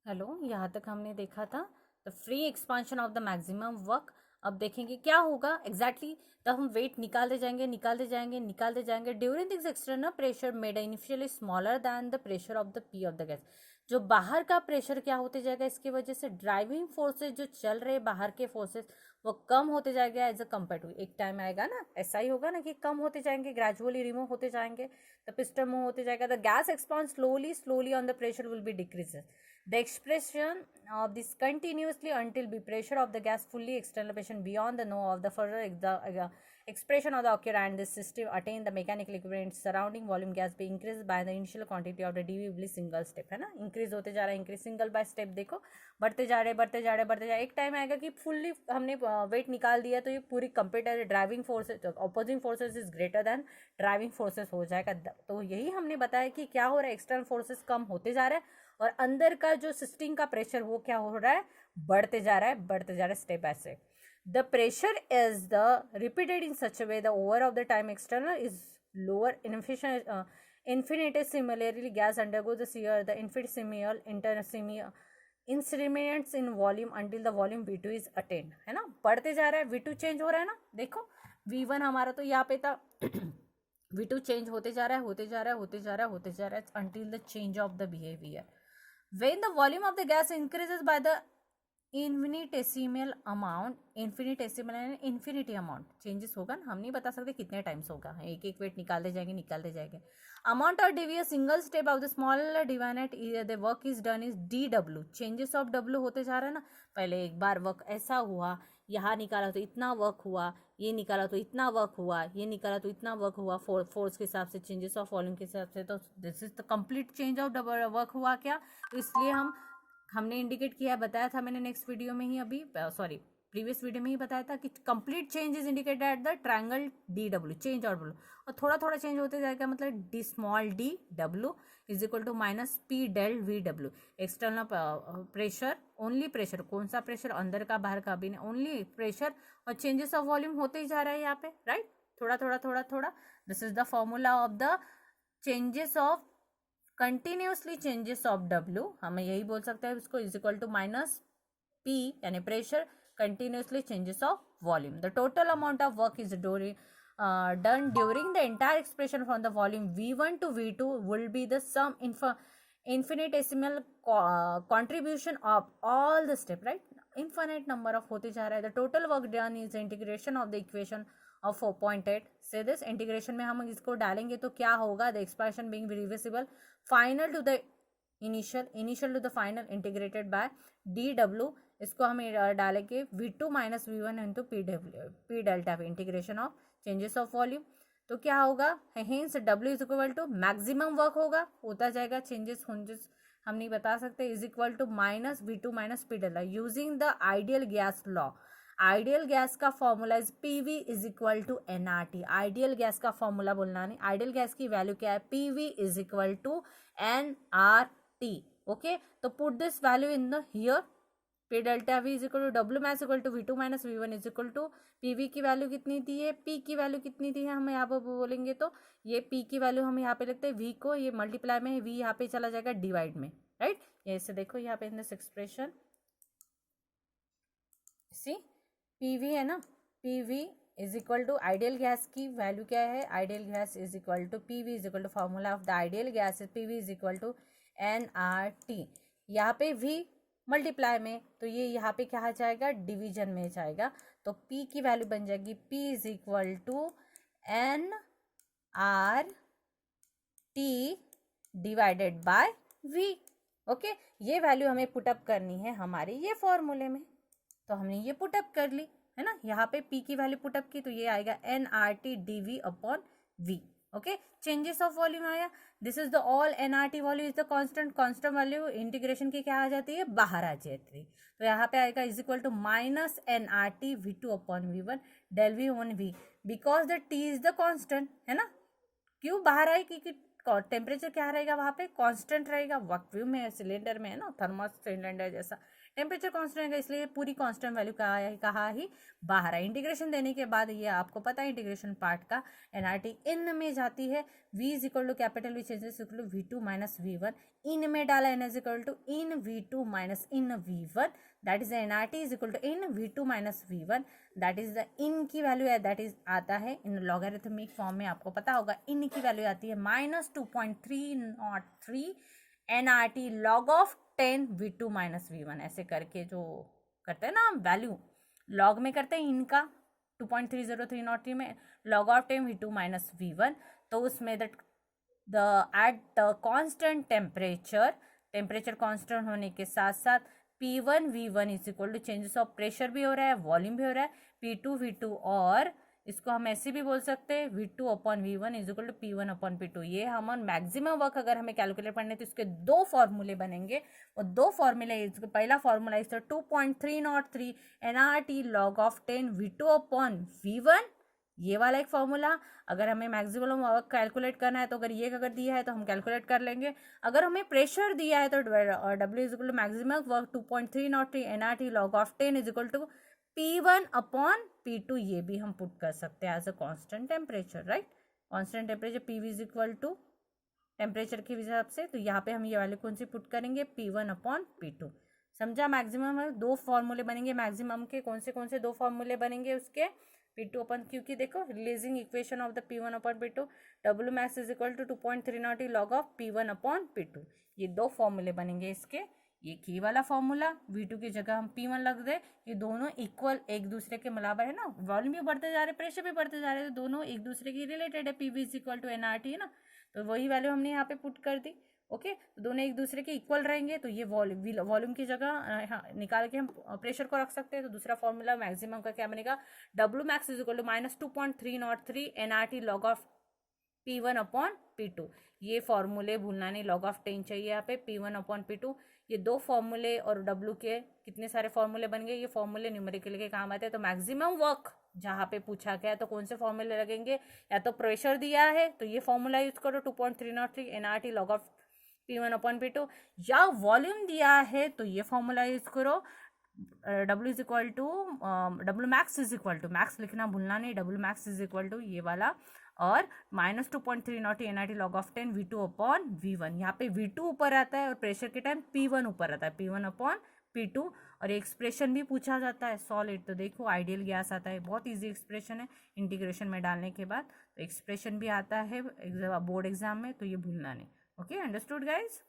Hello, यहाँ तक हमने देखा था the free expansion of the maximum work. अब देखेंगे क्या होगा एग्जैक्टली तब हम वेट निकालते जाएंगे निकालते जाएंगे निकालते जाएंगे during this external pressure made initially smaller than the pressure of the P of the gas. जो बाहर का प्रेशर क्या होते जाएगा, इसकी वजह से ड्राइविंग फोर्सेज जो चल रहे बाहर के फोर्सेज वो कम होते जाएगा एज अ कम्पेयर टू। एक टाइम आएगा ना, ऐसा ही होगा ना कि कम होते जाएंगे, ग्रेजुअली रिमूव होते जाएंगे, द पिस्टन मूव होते जाएगा, the gas expand slowly slowly on the pressure will be decreases. The expression of this continuously until the pressure of the gas fully externalization beyond the no of the further expression of the occurrent, this system attain the mechanical equivalent surrounding volume gas be increased by the initial quantity of the dv single step है ना, increase होते जा रहा है, increase single by step देखो बढ़ते जा रहे बढ़ते जा रहे बढ़ते जा रहे। एक टाइम आएगा कि फुल्ली हमने वेट निकाल दिया तो ये पूरी computer driving forces opposing forces is greater than driving forces हो जाएगा। तो यही हमने बताया कि क्या हो रहा है, एक्सटर्नल फोर्सेस कम होते जा रहा है और अंदर का जो सिस्टम का प्रेशर वो क्या हो रहा है, बढ़ते जा रहा है बढ़ते जा रहा है step by step. The pressure is the repeated in such a way the over of the time external is lower infinitesimally gas undergo the shear the infinitesimal increments in volume until the volume V2 is attained है ना, बढ़ते जा रहा है, V2 change हो रहा है ना, देखो V1 हमारा तो यहाँ पे था V2 चेंज होते जा रहा है होते जा रहा है होते जा रहा है होते जा रहा है until the change of the behavior when the volume of the gas increases by the infinitesimal amount, infinitesimal यानी इन्फिनिटी अमाउंट चेंजेस होगा ना, हम नहीं बता सकते कितने टाइम्स होगा, एक एक वेट निकालते जाएंगे। Amount of D V single step of the small divinate the work is done is D W, changes of W होते जा रहा है ना, पहले एक बार वर्क ऐसा हुआ, यहाँ निकाला तो इतना वर्क हुआ, ये निकाला तो इतना वर्क हुआ, ये निकाला तो इतना वर्क हुआ, फोर्स के हिसाब से चेंजेस ऑफ वॉल्यूम के हिसाब से, तो this is the complete change of work हुआ क्या, तो इसलिए हमने इंडिकेट किया है, बताया था मैंने नेक्स्ट वीडियो में ही, अभी सॉरी प्रीवियस वीडियो में ही बताया था कि complete change is indicated at the triangle D W, change और डब्ल्यू, और थोड़ा थोड़ा चेंज होते जाएगा, मतलब D small D W is equal to minus P del V W. External pressure, only pressure, कौन सा प्रेशर, अंदर का बाहर का भी नहीं, ओनली प्रेशर, और चेंजेस ऑफ वॉल्यूम होते ही जा रहा है यहाँ पे, राइट, थोड़ा थोड़ा थोड़ा थोड़ा। This is the formula of the changes of continuously changes of W, हमें यही बोल सकते हैं इसको, is equal to minus P यानी pressure continuously changes of volume. The total amount of work is done during the entire expression from the volume V1 to V2 will be the sum infinitesimal contribution of all the step, right, infinite number of होते जा रहा है। The total work done is the integration of the equation of 4.8 से this integration में हम इसको डालेंगे तो क्या होगा, the expression being reversible final to the initial to the final integrated by D W, इसको हम डालेंगे V2 minus V1 into P delta पे integration of changes of volume, तो क्या होगा, hence W is equal to maximum work होता जाएगा, changes हम नहीं बता सकते, is equal to minus V2 माइनस P delta using the ideal gas law. Ideal gas का formula is PV is equal to NRT, ideal gas का formula बोलना नहीं, आइडियल गैस की वैल्यू क्या है, P V is equal to NRT, okay, तो put this value in the here, P delta V is equal to W match equal to V2 minus V1 is equal to P V की value कितनी दी है, P की value कितनी दी है, हम यहाँ पर बोलेंगे तो ये पी की वैल्यू हम यहाँ पे लिखते हैं, वी को ये मल्टीप्लाई में, वी यहाँ पे चला जाएगा डिवाइड में, राइट, ऐसे देखो यहाँ पे in this expression C PV है ना, PV is equal to ideal gas की वैल्यू क्या है, ideal gas is equal to PV is equal to formula of the ideal gas is PV is equal to NRT, यहाँ पे we multiply में, तो ये यहाँ पे क्या आ जाएगा, डिवीजन में जाएगा, तो P की वैल्यू बन जाएगी P is equal to N R T divided by V, okay, ये वैल्यू हमें पुटअप करनी है हमारे ये फॉर्मूले में, तो हमने ये पुटअप कर ली है ना, यहाँ पे P की वैल्यू पुटअप की तो ये आएगा N R T D V upon V, okay, changes of volume आया, this is the all NRT value is the constant value integration की क्या आ जाती है, बाहर आ जाती है, तो यहाँ पे आएगा is equal to minus NRT V2 upon V1 del V on V, because the T is the constant है ना, क्यों बाहर आई, क्योंकि टेम्परेचर क्या रहेगा वहाँ पे, कांस्टेंट रहेगा, वैक्यूम में सिलेंडर में है ना, थर्मस सिलेंडर जैसा टेम्परेचर कांस्टेंट है इसलिए पूरी कांस्टेंट वैल्यू कहा ही बाहर है। इंटीग्रेशन देने के बाद ये आपको पता है इंटीग्रेशन पार्ट का एनआरटी इन में जाती है। v is equal to capital V changes equal to v2 minus v1, in में डाला n is equal to in v2 minus in v1, that is NRT is equal to in v2 minus v1, that is the in की value है, that is आता है इन logarithmic form में, आपको पता होगा इन की वैल्यू आती है -2.303 NRT log of 10 v2 minus v1, ऐसे करके जो करते हैं ना हम वैल्यू लॉग में करते हैं इनका 2.3003 में log of 10 v2 minus v1, तो उसमें the at the constant temperature constant होने के साथ साथ P1 V1 is equal to changes of pressure भी हो रहा है, वॉल्यूम भी हो रहा है, P2 V2, और इसको हम ऐसे भी बोल सकते हैं V2 upon V1 is equal to P1 upon P2। ये हम मैक्सिमम वर्क अगर हमें कैलकुलेट करने तो इसके दो फॉर्मूले बनेंगे, और दो फॉर्मूले, पहला formula is 2.303 NRT log of 10 V2 upon V1, ये वाला एक फॉर्मूला। अगर हमें मैक्सिमम वर्क कैलकुलेट करना है तो अगर ये अगर दिया है तो हम कैलकुलेट कर लेंगे। अगर हमें प्रेशर दिया है तो W is equal to maximum work 2.303 NRT log of 10 is equal to P1 upon P2, ये भी हम पुट कर सकते हैं as a constant temperature, right. Constant temperature PV is equal to temperature के हिसाब से, तो यहाँ पे हम ये वाले कौन सी पुट करेंगे P1 अपॉन P2। समझा। मैक्सिमम है, दो फॉर्मूले बनेंगे मैक्सिमम के, कौन से दो फॉर्मूले बनेंगे उसके P2 अपन, क्योंकि देखो releasing equation of the P1 upon P2 W max is equal to 2.303 log of P1 upon P2, ये दो फॉर्मूले बनेंगे इसके। ये की वाला फॉर्मूला V2 की जगह हम P1 लग दे, ये दोनों इक्वल एक दूसरे के बराबर है ना, वॉल्यूम भी बढ़ते जा रहे, प्रेशर भी बढ़ते जा रहे, तो दोनों एक दूसरे की रिलेटेड है, PV is equal to NRT है ना, तो वही वैल्यू हमने यहाँ पे पुट कर दी। ओके, तो दोनों एक दूसरे के इक्वल रहेंगे, तो ये वॉल्यूम की जगह हाँ निकाल के हम प्रेशर को रख सकते हैं। तो दूसरा फॉर्मूला मैक्सिमम का क्या बनेगा, W max is equal to -2.303 NRT log of P1 upon P2। ये फॉर्मूले भूलना नहीं, लॉग ऑफ 10 चाहिए यहाँ पे, P1 अपॉन P2, ये दो फॉर्मूले और W के कितने सारे फॉर्मूले बन गए, ये फॉर्मूले न्यूमेरिकल के काम आते हैं। तो मैक्सिमम वर्क जहाँ पे पूछा गया तो कौन से फॉर्मूले लगेंगे, या तो प्रेशर दिया है तो ये फॉर्मूला यूज करो 2.303 NRT log of P1 upon P2, या वॉल्यूम दिया है तो ये फॉर्मूला यूज करो W is equal to W max is equal to, max लिखना भूलना नहीं, W max is equal to ये वाला, और -2.303 NRT log of 10 V2 upon V1। यहाँ पे V2 ऊपर आता है और प्रेशर के टाइम P1 ऊपर आता है, P1 अपॉन P2, और एक्सप्रेशन भी पूछा जाता है सॉलिड, तो देखो आइडियल गैस आता है, बहुत इजी एक्सप्रेशन है इंटीग्रेशन में डालने के बाद, तो एक्सप्रेशन भी आता है बोर्ड एग्जाम में, तो ये भूलना नहीं। Okay, understood guys.